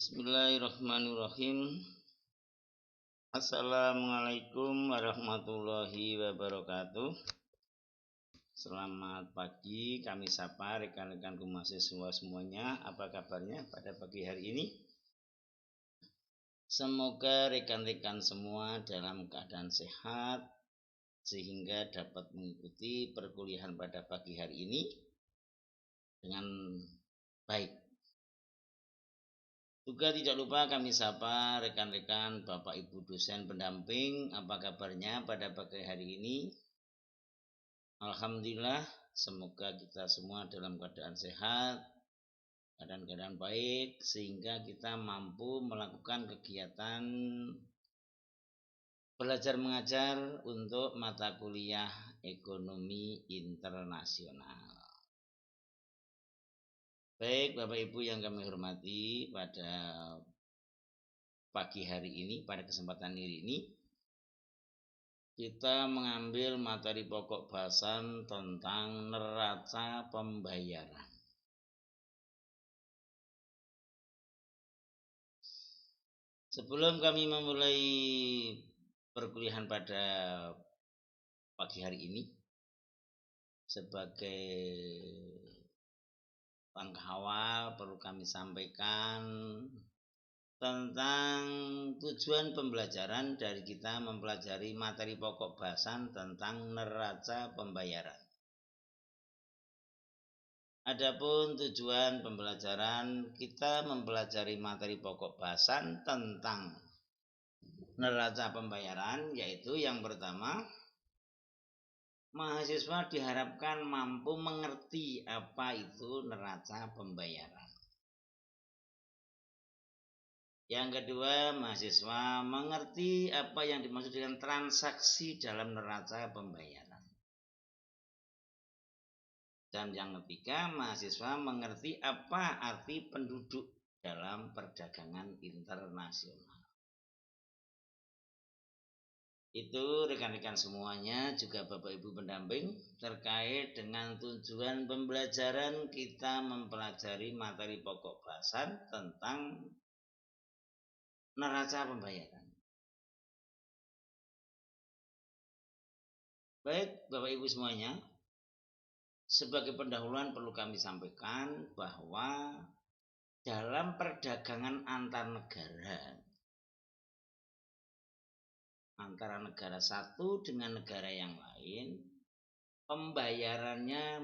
Bismillahirrahmanirrahim. Assalamualaikum warahmatullahi wabarakatuh. Selamat pagi, kami sapa rekan-rekanku mahasiswa semuanya. Apa kabarnya pada pagi hari ini? Semoga rekan-rekan semua dalam keadaan sehat sehingga dapat mengikuti perkuliahan pada pagi hari ini dengan baik. Juga tidak lupa kami sapa rekan-rekan Bapak Ibu dosen pendamping, apa kabarnya pada pagi hari ini? Alhamdulillah, semoga kita semua dalam keadaan sehat, keadaan baik, sehingga kita mampu melakukan kegiatan belajar mengajar untuk mata kuliah ekonomi internasional. Baik Bapak Ibu yang kami hormati, pada pagi hari ini, pada kesempatan ini kita mengambil materi pokok bahasan tentang neraca pembayaran. Sebelum kami memulai perkuliahan pada pagi hari ini, sebagai langkah awal perlu kami sampaikan tentang tujuan pembelajaran dari kita mempelajari materi pokok bahasan tentang neraca pembayaran. Adapun tujuan pembelajaran kita mempelajari materi pokok bahasan tentang neraca pembayaran, yaitu yang pertama, mahasiswa diharapkan mampu mengerti apa itu neraca pembayaran. Yang kedua, mahasiswa mengerti apa yang dimaksud dengan transaksi dalam neraca pembayaran. Dan yang ketiga, mahasiswa mengerti apa arti penduduk dalam perdagangan internasional. Itu rekan-rekan semuanya, juga Bapak Ibu pendamping, terkait dengan tujuan pembelajaran kita mempelajari materi pokok bahasan tentang neraca pembayaran. Baik Bapak Ibu semuanya, sebagai pendahuluan perlu kami sampaikan bahwa dalam perdagangan antar negara antara negara satu dengan negara yang lain, pembayarannya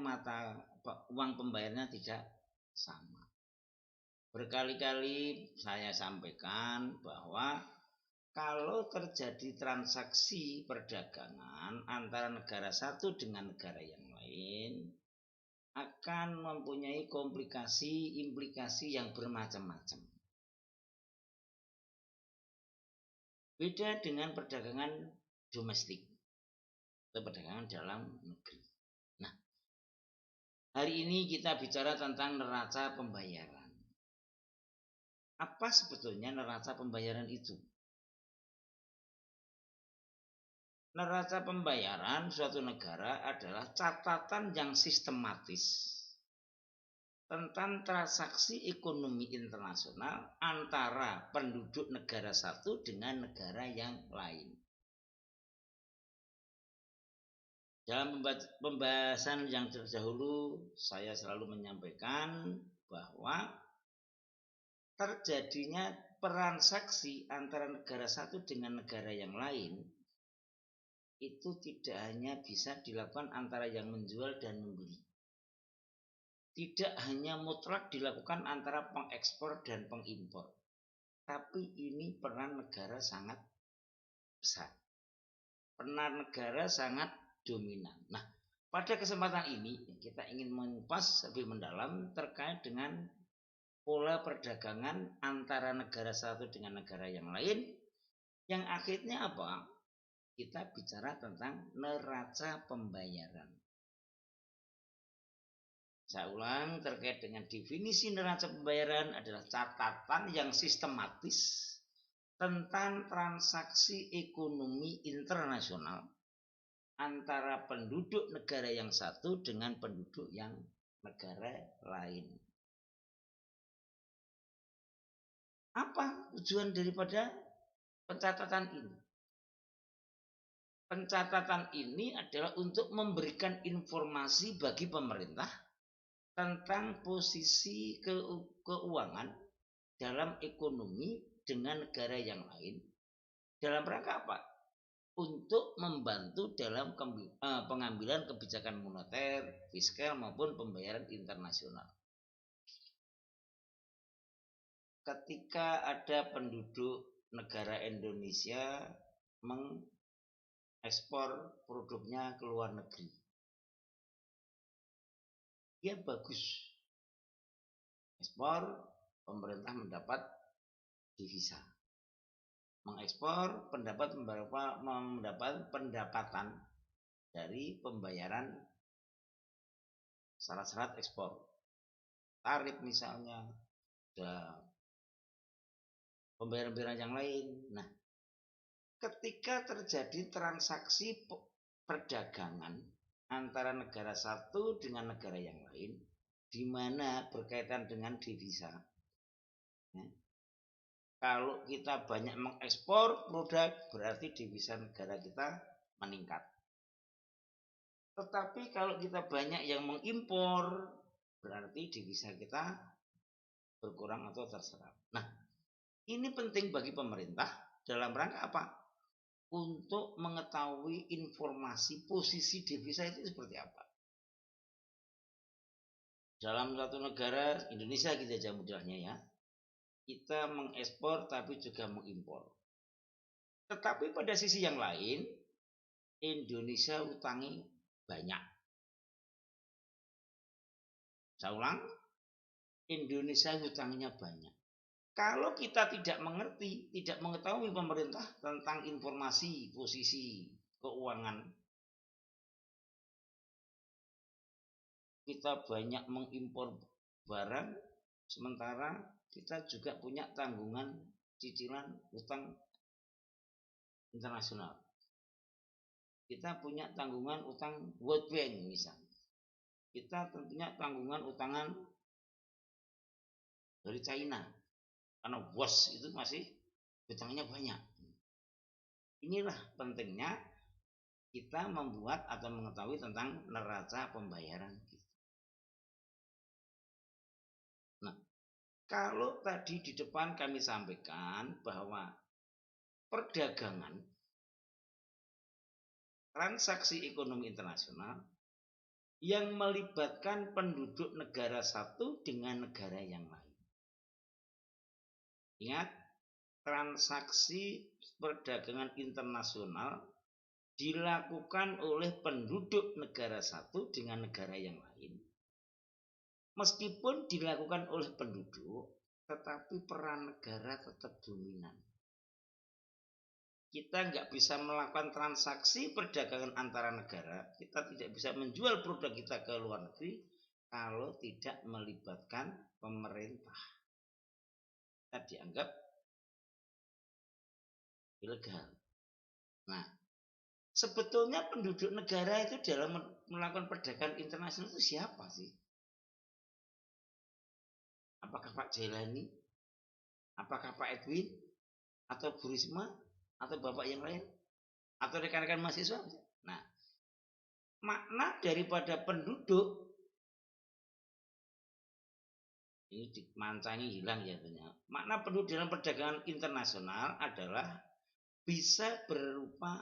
uang pembayarannya tidak sama. Berkali-kali saya sampaikan bahwa kalau terjadi transaksi perdagangan antara negara satu dengan negara yang lain, akan mempunyai implikasi yang bermacam-macam. Beda dengan perdagangan domestik atau perdagangan dalam negeri. Nah, hari ini kita bicara tentang neraca pembayaran. Apa sebetulnya neraca pembayaran itu? Neraca pembayaran suatu negara adalah catatan yang sistematis tentang transaksi ekonomi internasional antara penduduk negara satu dengan negara yang lain. Dalam pembahasan yang terdahulu, saya selalu menyampaikan bahwa terjadinya transaksi antara negara satu dengan negara yang lain itu tidak hanya bisa dilakukan antara yang menjual dan membeli. Tidak hanya mutlak dilakukan antara pengekspor dan pengimpor, tapi ini peran negara sangat besar. Peran negara sangat dominan. Nah, pada kesempatan ini kita ingin mengupas lebih mendalam terkait dengan pola perdagangan antara negara satu dengan negara yang lain, yang akhirnya apa? Kita bicara tentang neraca pembayaran. Saya ulang, terkait dengan definisi neraca pembayaran adalah catatan yang sistematis tentang transaksi ekonomi internasional antara penduduk negara yang satu dengan penduduk yang negara lain. Apa tujuan daripada pencatatan ini? Pencatatan ini adalah untuk memberikan informasi bagi pemerintah tentang posisi keuangan dalam ekonomi dengan negara yang lain dalam rangka apa? Untuk membantu dalam pengambilan kebijakan moneter, fiskal maupun pembayaran internasional. Ketika ada penduduk negara Indonesia mengekspor produknya ke luar negeri, dia bagus. Ekspor, pemerintah mendapat devisa. Mengekspor, mendapat pendapatan dari pembayaran syarat-syarat ekspor. Tarif misalnya, ada pembayaran-pembayaran yang lain. Nah, ketika terjadi transaksi perdagangan antara negara satu dengan negara yang lain, di mana berkaitan dengan devisa. Ya. Kalau kita banyak mengekspor produk, berarti devisa negara kita meningkat. Tetapi kalau kita banyak yang mengimpor, berarti devisa kita berkurang atau terserap. Nah, ini penting bagi pemerintah dalam rangka apa? Untuk mengetahui informasi posisi devisa itu seperti apa. Dalam satu negara, Indonesia kita aja mudahnya ya, kita mengekspor tapi juga mengimpor. Tetapi pada sisi yang lain, Indonesia utangi banyak. Saya ulang, Indonesia hutangnya banyak. Kalau kita tidak mengerti, tidak mengetahui pemerintah tentang informasi posisi keuangan, kita banyak mengimpor barang, sementara kita juga punya tanggungan cicilan utang internasional. Kita punya tanggungan utang World Bank misalnya. Kita tentunya tanggungan utangan dari China. Karena bos itu masih hutangnya banyak. Inilah pentingnya kita membuat atau mengetahui tentang neraca pembayaran kita. Nah, kalau tadi di depan kami sampaikan bahwa perdagangan transaksi ekonomi internasional yang melibatkan penduduk negara satu dengan negara yang lain. Ingat, transaksi perdagangan internasional dilakukan oleh penduduk negara satu dengan negara yang lain. Meskipun dilakukan oleh penduduk, tetapi peran negara tetap dominan. Kita nggak bisa melakukan transaksi perdagangan antara negara, kita tidak bisa menjual produk kita ke luar negeri kalau tidak melibatkan pemerintah. Kita dianggap ilegal. Nah, sebetulnya penduduk negara itu dalam melakukan perdagangan internasional itu siapa sih? Apakah Pak Jailani? Apakah Pak Edwin? Atau Bu Risma? Atau Bapak yang lain? Atau rekan-rekan mahasiswa? Nah, makna daripada penduduk ini mancanya hilang ya tentunya. Makna penduduk dalam perdagangan internasional adalah bisa berupa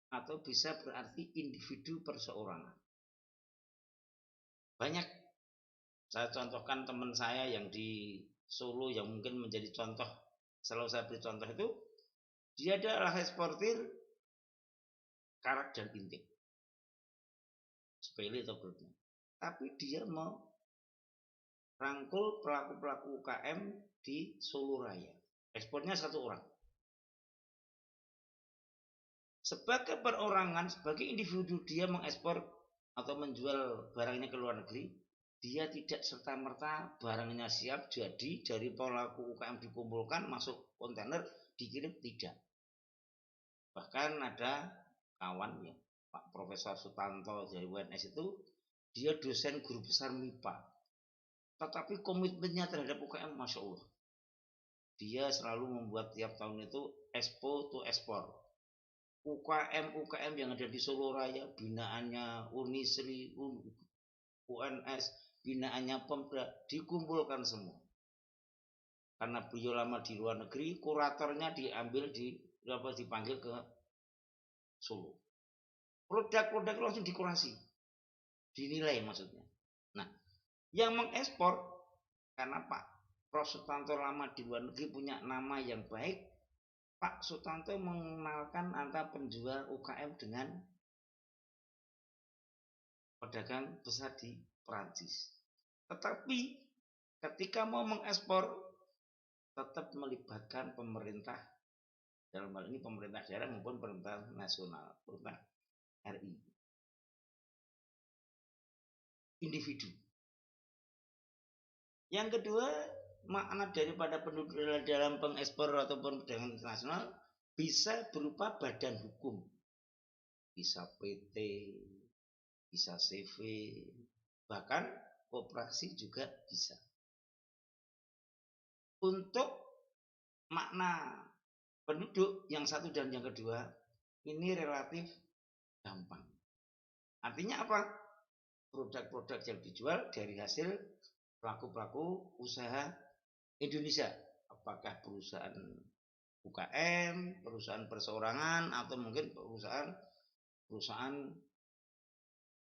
atau bisa berarti individu perseorangan. Banyak saya contohkan teman saya yang di Solo yang mungkin menjadi contoh, selalu saya beri contoh itu, dia adalah eksportir karak dan intik, sepele atau berikutnya. Tapi dia mau rangkul pelaku-pelaku UKM di Solo Raya. Ekspornya satu orang. Sebagai perorangan, sebagai individu dia mengekspor atau menjual barangnya ke luar negeri, dia tidak serta-merta barangnya siap jadi dari pelaku UKM dikumpulkan masuk kontainer dikirim, tidak. Bahkan ada kawan ya, Pak Profesor Sutanto dari UNS itu, dia dosen guru besar MIPA, tetapi komitmennya terhadap UKM Masya Allah. Dia selalu membuat tiap tahun itu Expo to Ekspor. UKM yang ada di Solo Raya, binaannya Unisri, UNS, binaannya Pemda, dikumpulkan semua. Karena beliau lama di luar negeri, kuratornya dipanggil ke Solo. Produk-produk langsung dikurasi, dinilai maksudnya. Nah, yang mengekspor karena Pak Prof Sutanto lama di luar negeri punya nama yang baik, Pak Sutanto mengenalkan antara penjual UKM dengan pedagang besar di Perancis. Tetapi ketika mau mengekspor tetap melibatkan pemerintah, dalam hal ini pemerintah daerah maupun pemerintah nasional, pemerintah RI, individu. Yang kedua, makna daripada penduduk dalam pengekspor ataupun perdagangan internasional bisa berupa badan hukum, bisa PT, bisa CV, bahkan koperasi juga bisa. Untuk makna penduduk yang satu dan yang kedua ini relatif gampang. Artinya apa? Produk-produk yang dijual dari hasil pelaku-pelaku usaha Indonesia, apakah perusahaan UKM, perusahaan perseorangan, atau mungkin perusahaan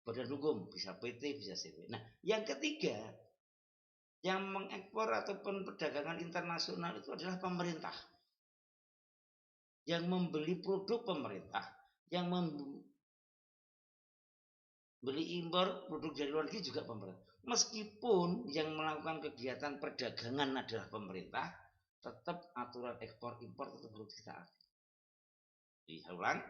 badan hukum, bisa PT, bisa CV. Nah, yang ketiga yang mengekspor ataupun perdagangan internasional itu adalah pemerintah, yang membeli produk pemerintah, yang beli impor produk dari luar negeri juga pemerintah. Meskipun yang melakukan kegiatan perdagangan adalah pemerintah, tetap aturan ekspor impor tetap harus ditaati. Diulang,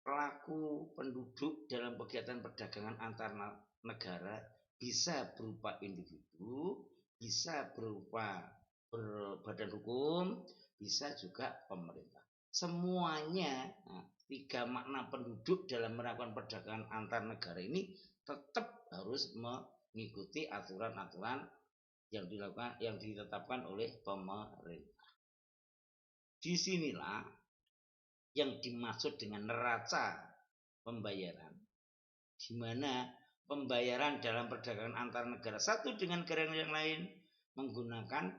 pelaku penduduk dalam kegiatan perdagangan antar negara bisa berupa individu, bisa berupa badan hukum, bisa juga pemerintah. Semuanya, tiga makna penduduk dalam melakukan perdagangan antar negara ini tetap harus mengikuti aturan-aturan yang ditetapkan oleh pemerintah. Disinilah yang dimaksud dengan neraca pembayaran, di mana pembayaran dalam perdagangan antar negara satu dengan negara yang lain menggunakan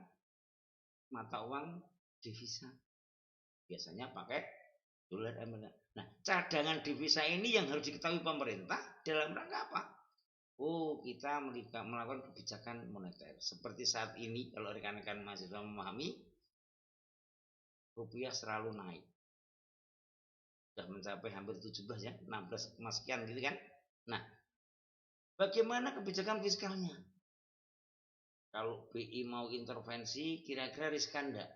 mata uang devisa, biasanya pakai dolar Amerika. Nah, cadangan devisa ini yang harus diketahui pemerintah dalam rangka apa? Oh, kita melakukan kebijakan moneter. Seperti saat ini, kalau rekan-rekan mahasiswa memahami, rupiah selalu naik. Sudah mencapai hampir 17 ya, 16 sekian gitu kan. Nah, bagaimana kebijakan fiskalnya? Kalau BI mau intervensi, kira-kira riskan enggak?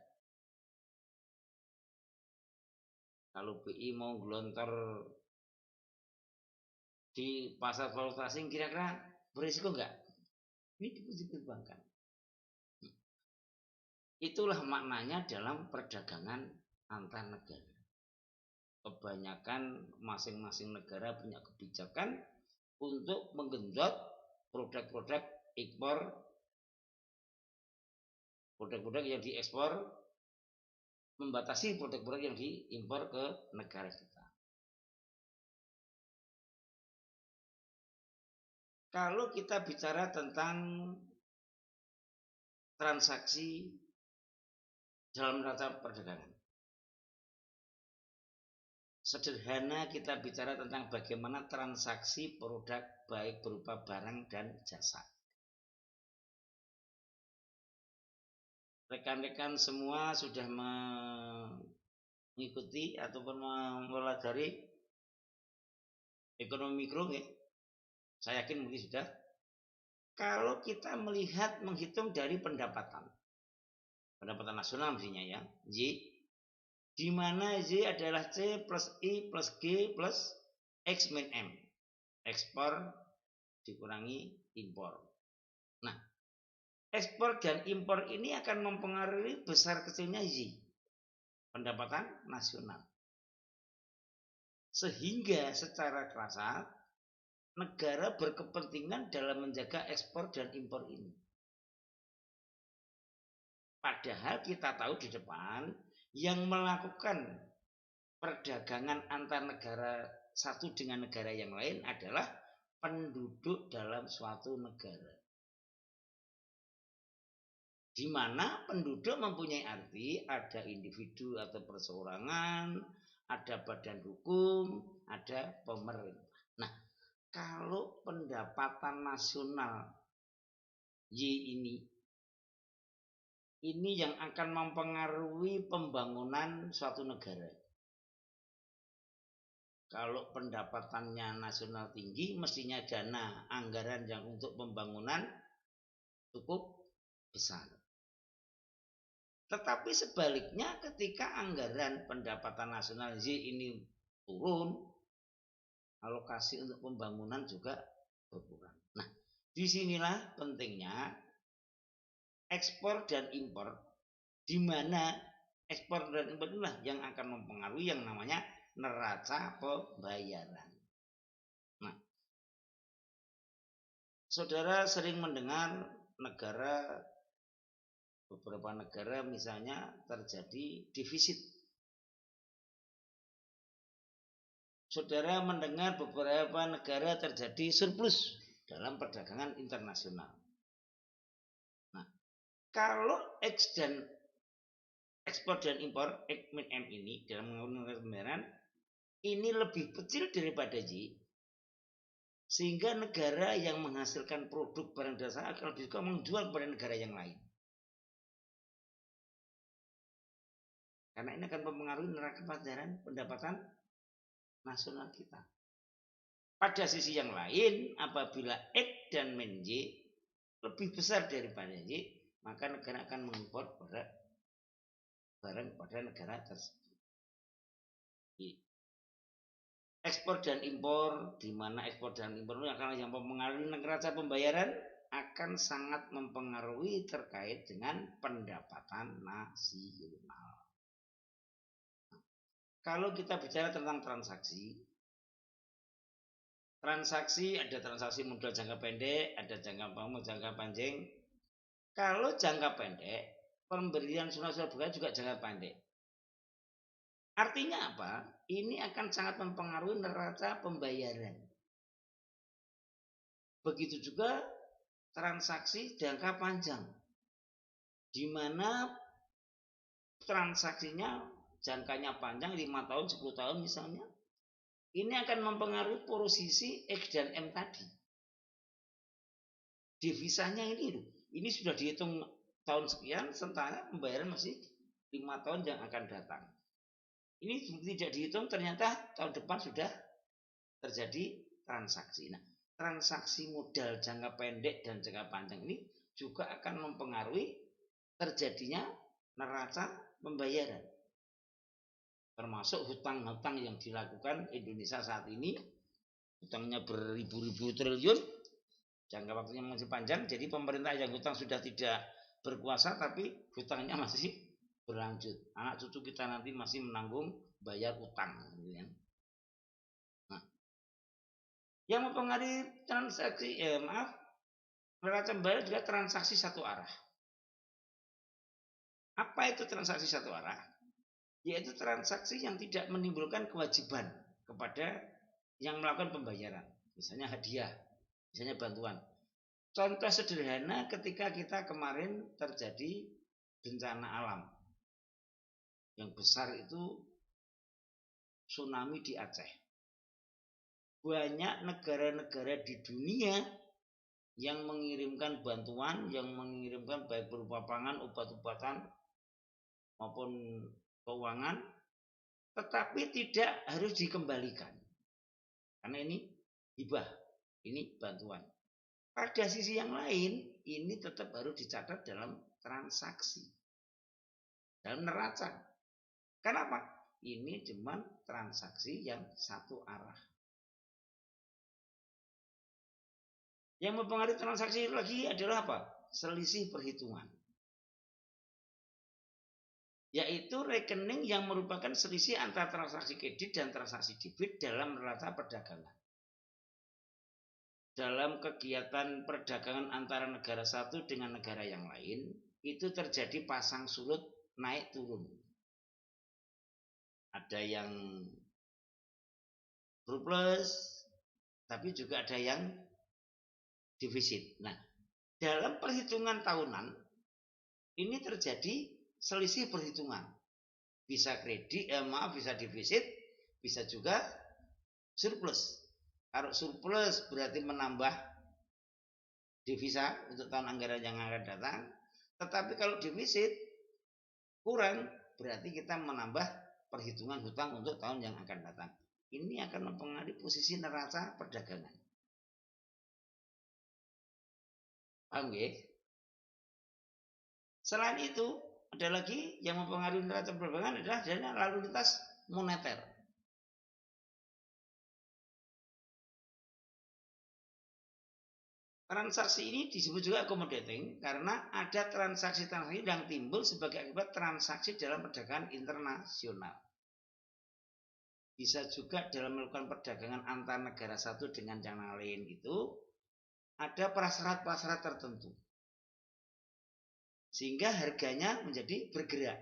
Kalau BI mau gelontor di pasar valuta asing, kira-kira berisiko enggak? Ini dipertimbangkan. Itulah maknanya dalam perdagangan antar negara. Kebanyakan masing-masing negara punya kebijakan untuk menggenjot produk-produk ekspor, produk-produk yang diekspor, membatasi produk-produk yang diimpor ke negara kita. Kalau kita bicara tentang transaksi dalam neraca perdagangan, sederhana kita bicara tentang bagaimana transaksi produk baik berupa barang dan jasa. Rekan-rekan semua sudah mengikuti ataupun mempelajari ekonomi mikro ya? Saya yakin mungkin sudah. Kalau kita menghitung dari pendapatan nasional mestinya ya, Y, di mana Y adalah C plus I plus G plus X min M, ekspor dikurangi impor. Nah, ekspor dan impor ini akan mempengaruhi besar kecilnya Y, pendapatan nasional. Sehingga secara kasar negara berkepentingan dalam menjaga ekspor dan impor ini. Padahal kita tahu di depan yang melakukan perdagangan antar negara satu dengan negara yang lain adalah penduduk dalam suatu negara. Di mana penduduk mempunyai arti ada individu atau perseorangan, ada badan hukum, ada pemerintah. Nah, kalau pendapatan nasional Y ini yang akan mempengaruhi pembangunan suatu negara. Kalau pendapatannya nasional tinggi, mestinya dana anggaran yang untuk pembangunan cukup besar. Tetapi sebaliknya ketika anggaran pendapatan nasional Y ini turun, alokasi untuk pembangunan juga berkurang. Nah, disinilah pentingnya ekspor dan impor, di mana ekspor dan impor inilah yang akan mempengaruhi yang namanya neraca pembayaran. Nah, saudara sering mendengar beberapa negara misalnya terjadi defisit. Saudara mendengar beberapa negara terjadi surplus dalam perdagangan internasional. Nah, kalau ekspor dan impor M ini dalam menggunakan pembayaran ini lebih kecil daripada Y, sehingga negara yang menghasilkan produk barang dasar akan lebih suka menjual kepada negara yang lain. Karena ini akan mempengaruhi neraca pendapatan nasional kita. Pada sisi yang lain, apabila X dan men Y lebih besar daripada Y, maka negara akan mengimpor barang pada negara tersebut. Ekspor dan impor, di mana ekspor dan impor ini akan yang mempengaruhi neraca pembayaran akan sangat mempengaruhi terkait dengan pendapatan nasional. Kalau kita bicara tentang transaksi ada transaksi modal jangka pendek, ada jangka panjang. Kalau jangka pendek, pemberian surat bunga juga jangka pendek. Artinya apa? Ini akan sangat mempengaruhi neraca pembayaran. Begitu juga transaksi jangka panjang, di mana transaksinya jangkanya panjang 5 tahun, 10 tahun misalnya. Ini akan mempengaruhi posisi X dan M tadi. Devisanya ini sudah dihitung tahun sekian, sementara pembayaran masih 5 tahun yang akan datang. Ini tidak dihitung, ternyata tahun depan sudah terjadi transaksi. Nah, transaksi modal jangka pendek dan jangka panjang ini juga akan mempengaruhi terjadinya neraca pembayaran. Termasuk hutang-hutang yang dilakukan Indonesia saat ini, hutangnya beribu-ribu triliun, jangka waktunya masih panjang, jadi pemerintah yang hutang sudah tidak berkuasa, tapi hutangnya masih berlanjut. Anak cucu kita nanti masih menanggung bayar utang. Nah, yang mempengaruhi transaksi, neraca pembayaran juga transaksi satu arah. Apa itu transaksi satu arah? Yaitu transaksi yang tidak menimbulkan kewajiban kepada yang melakukan pembayaran. Misalnya hadiah, misalnya bantuan. Contoh sederhana ketika kita kemarin terjadi bencana alam yang besar itu tsunami di Aceh. Banyak negara-negara di dunia yang mengirimkan bantuan, yang mengirimkan baik berupa pangan, obat-obatan maupun keuangan, tetapi tidak harus dikembalikan. Karena ini hibah, ini bantuan. Pada sisi yang lain, ini tetap harus dicatat dalam transaksi, dalam neraca. Kenapa? Ini cuma transaksi yang satu arah. Yang mempengaruhi transaksi lagi adalah apa? Selisih perhitungan. Yaitu rekening yang merupakan selisih antara transaksi kredit dan transaksi debit dalam neraca perdagangan. Dalam kegiatan perdagangan antara negara satu dengan negara yang lain, itu terjadi pasang surut naik turun. Ada yang surplus, tapi juga ada yang defisit. Nah, dalam perhitungan tahunan ini terjadi selisih perhitungan. Bisa bisa defisit, bisa juga surplus. Kalau surplus berarti menambah devisa untuk tahun anggaran yang akan datang. Tetapi kalau defisit kurang, berarti kita menambah perhitungan hutang untuk tahun yang akan datang. Ini akan mempengaruhi posisi neraca perdagangan. Paham ya? Selain itu, ada lagi yang mempengaruhi neraca perdagangan adalah dana lalu lintas moneter. Transaksi ini disebut juga accommodating karena ada transaksi-transaksi yang timbul sebagai akibat transaksi dalam perdagangan internasional. Bisa juga dalam melakukan perdagangan antar negara satu dengan yang lain itu ada prasyarat-prasyarat tertentu. Sehingga harganya menjadi bergerak.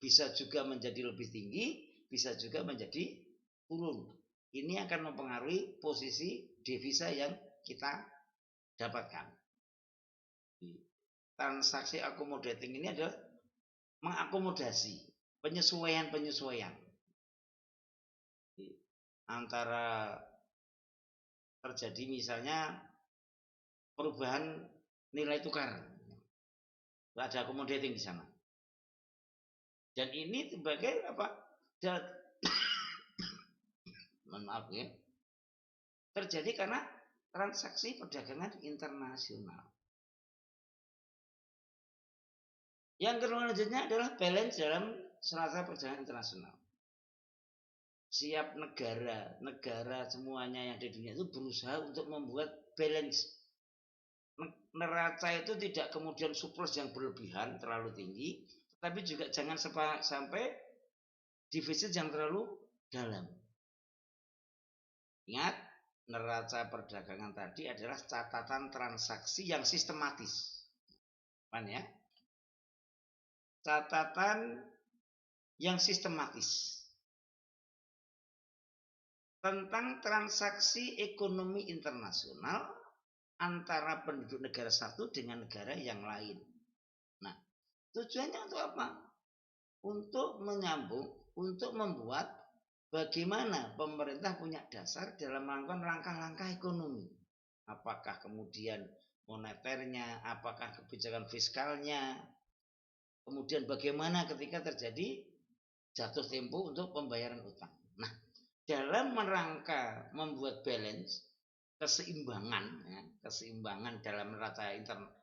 Bisa juga menjadi lebih tinggi, bisa juga menjadi turun. Ini akan mempengaruhi posisi devisa yang kita dapatkan. Transaksi accommodating ini adalah mengakomodasi penyesuaian antara terjadi misalnya perubahan nilai tukar, ada accommodating di sana. Dan ini sebagai apa? Maaf ya, terjadi karena transaksi perdagangan internasional. Yang selanjutnya adalah balance dalam neraca perdagangan internasional. Siap negara semuanya yang di dunia itu berusaha untuk membuat balance. Neraca itu tidak kemudian surplus yang berlebihan terlalu tinggi, tetapi juga jangan sampai defisit yang terlalu dalam. Ingat, neraca perdagangan tadi adalah catatan transaksi yang sistematis. Pan ya? Catatan yang sistematis tentang transaksi ekonomi internasional antara penduduk negara satu dengan negara yang lain. Nah, tujuannya untuk apa? Untuk menyambung, untuk membuat bagaimana pemerintah punya dasar dalam melakukan langkah-langkah ekonomi. Apakah kemudian moneternya, apakah kebijakan fiskalnya, kemudian bagaimana ketika terjadi jatuh tempo untuk pembayaran utang. Nah, dalam rangka membuat balance, keseimbangan dalam neraca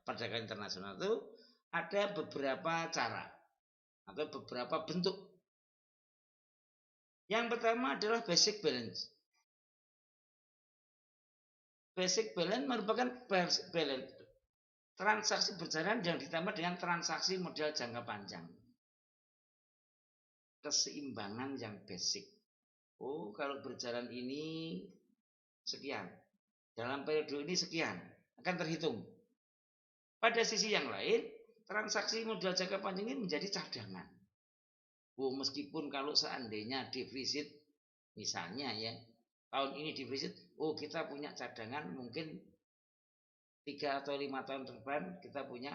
perdagangan internasional itu ada beberapa cara atau beberapa bentuk. Yang pertama adalah basic balance. Basic balance merupakan balance transaksi berjalan yang ditambah dengan transaksi modal jangka panjang. Keseimbangan yang basic. Oh, kalau berjalan ini sekian, dalam periode ini sekian, akan terhitung. Pada sisi yang lain, transaksi modal jangka panjang ini menjadi cadangan. Oh, meskipun kalau seandainya defisit, misalnya ya, tahun ini defisit, oh kita punya cadangan mungkin 3 atau 5 tahun ke depan kita punya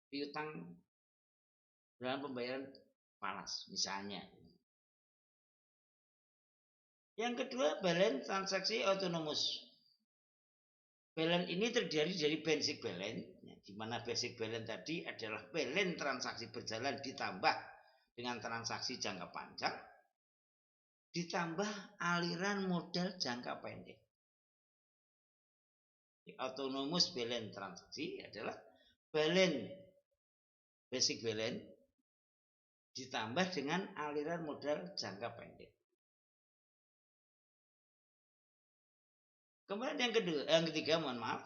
piutang dalam pembayaran falas misalnya. Yang kedua, balance transaksi autonomous. Balance ini terdiri dari basic balance, di mana basic balance tadi adalah balance transaksi berjalan ditambah dengan transaksi jangka panjang, ditambah aliran modal jangka pendek. Autonomous balance transaksi adalah balance basic balance ditambah dengan aliran modal jangka pendek. Kemudian yang ketiga, mohon maaf,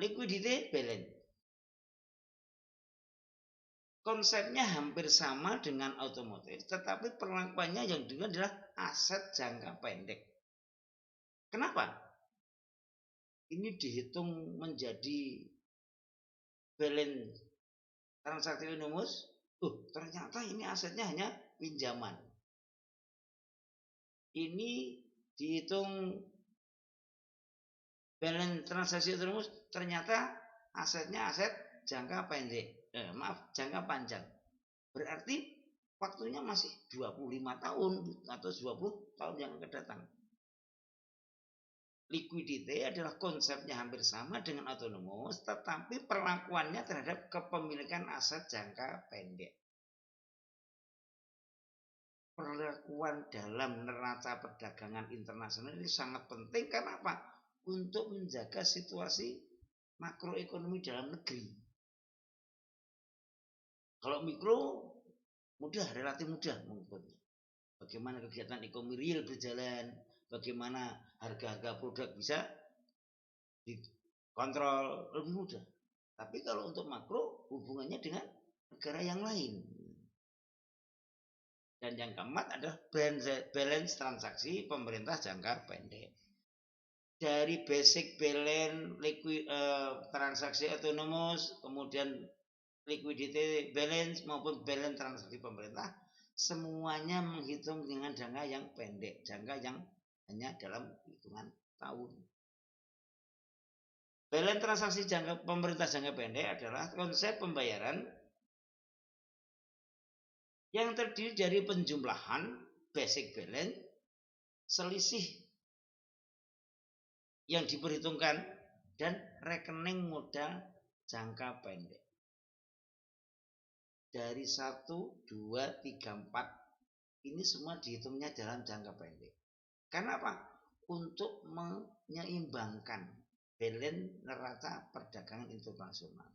liquidity balance. Konsepnya hampir sama dengan otomotif, tetapi perlakuannya yang dulu adalah aset jangka pendek. Kenapa? ini dihitung menjadi balance transaksi autonomous, ternyata ini asetnya hanya pinjaman. Ini dihitung balance transaksi autonomous, ternyata asetnya aset jangka pendek. Jangka panjang. Berarti waktunya masih 25 tahun atau 20 tahun yang akan datang. Liquidity adalah konsepnya hampir sama dengan autonomous, tetapi perlakuannya terhadap kepemilikan aset jangka pendek. Perlakuan dalam neraca perdagangan internasional ini sangat penting. Karena apa? Untuk menjaga situasi makroekonomi dalam negeri. Kalau mikro mudah, relatif mudah mengukurnya. Bagaimana kegiatan ekonomi real berjalan, bagaimana harga-harga produk bisa dikontrol, lebih mudah. Tapi kalau untuk makro hubungannya dengan negara yang lain. Dan yang keempat adalah balance transaksi pemerintah jangka pendek. Dari basic balance transaksi autonomous, kemudian liquidity balance maupun balance transaksi pemerintah, semuanya menghitung dengan jangka yang pendek, jangka yang hanya dalam hitungan tahun. Balance transaksi jangka pemerintah jangka pendek adalah konsep pembayaran yang terdiri dari penjumlahan basic balance, selisih yang diperhitungkan, dan rekening modal jangka pendek. Dari 1, 2, 3, 4 ini semua dihitungnya dalam jangka pendek. Karena apa? Untuk menyeimbangkan balance neraca perdagangan internasional.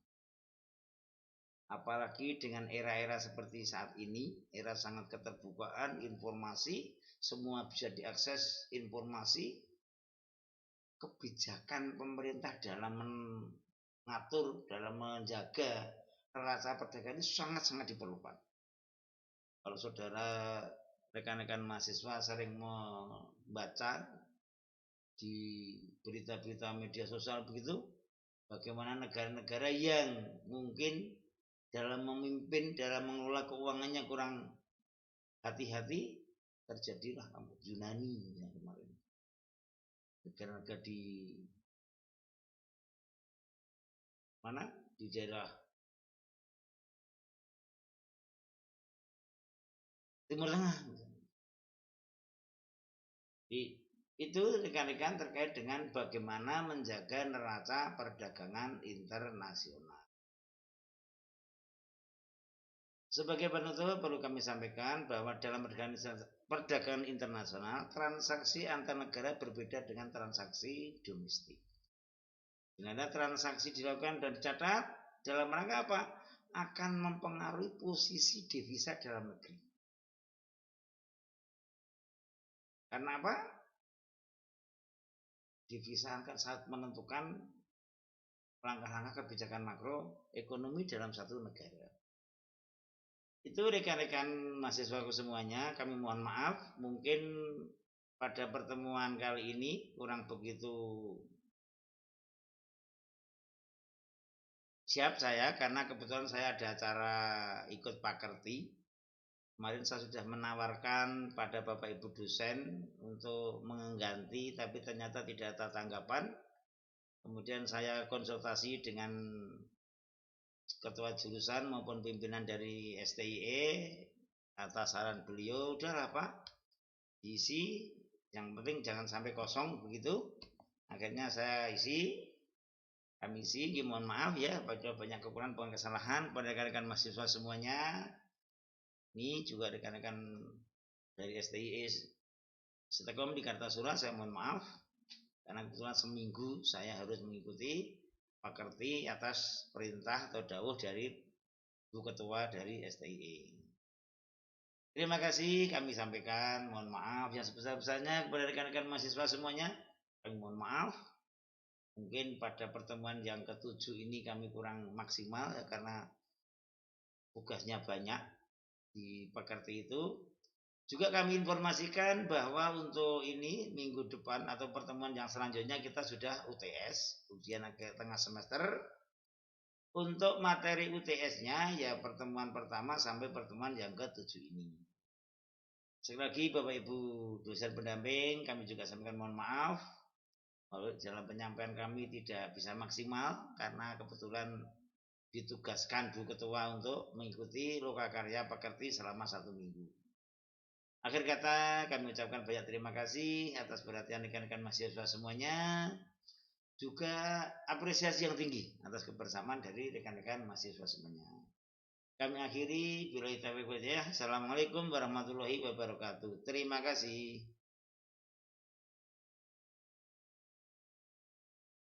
Apalagi dengan era-era seperti saat ini, era sangat keterbukaan informasi, semua bisa diakses informasi. Kebijakan pemerintah dalam mengatur, dalam menjaga neraca perdagangan ini sangat-sangat diperlukan. Kalau saudara rekan-rekan mahasiswa sering membaca di berita-berita media sosial begitu, bagaimana negara-negara yang mungkin dalam memimpin, dalam mengelola keuangannya kurang hati-hati, terjadilah Yunani yang kemarin. Negara-negara di mana? Di daerah Timur Tengah. Itu rekan-rekan terkait dengan bagaimana menjaga neraca perdagangan internasional. Sebagai penutup perlu kami sampaikan bahwa dalam perdagangan internasional, transaksi antar negara berbeda dengan transaksi domestik. Di mana transaksi dilakukan dan dicatat dalam rangka apa? Akan mempengaruhi posisi devisa dalam negeri. Karena apa? Devisa akan sangat menentukan langkah-langkah kebijakan makro ekonomi dalam satu negara. Itu rekan-rekan mahasiswaku semuanya, kami mohon maaf mungkin pada pertemuan kali ini kurang begitu siap saya, karena kebetulan saya ada acara ikut pakerti. Kemarin saya sudah menawarkan pada Bapak Ibu dosen untuk mengganti, tapi ternyata tidak ada tanggapan. Kemudian saya konsultasi dengan ketua jurusan maupun pimpinan dari STIE, atas saran beliau, udahlah Pak, diisi, yang penting jangan sampai kosong begitu. Akhirnya saya kami isi. Mohon maaf ya, banyak kekurangan, banyak kesalahan pada rekan-rekan mahasiswa semuanya. Ini juga rekan-rekan dari STIE Setekom di Kartasura, saya mohon maaf karena kebetulan seminggu saya harus mengikuti pakerti atas perintah atau dawuh dari Bu Ketua dari STIE. Terima kasih kami sampaikan, mohon maaf yang sebesar-besarnya kepada rekan-rekan mahasiswa semuanya. Kami mohon maaf, mungkin pada pertemuan yang ke-7 ini kami kurang maksimal ya, karena tugasnya banyak di pakerti itu. Juga kami informasikan bahwa untuk ini minggu depan atau pertemuan yang selanjutnya kita sudah UTS, ujian akhir tengah semester. Untuk materi UTS-nya ya pertemuan pertama sampai pertemuan yang ke-7 ini. Sekali lagi Bapak Ibu dosen pendamping, kami juga sampaikan mohon maaf kalau dalam penyampaian kami tidak bisa maksimal karena kebetulan ditugaskan Bu Ketua untuk mengikuti lokakarya pekerti selama 1 minggu. Akhir kata kami ucapkan banyak terima kasih atas perhatian rekan-rekan mahasiswa semuanya. Juga apresiasi yang tinggi atas kebersamaan dari rekan-rekan mahasiswa semuanya. Kami akhiri, billahi taufiq wal hidayah. Assalamualaikum warahmatullahi wabarakatuh. Terima kasih.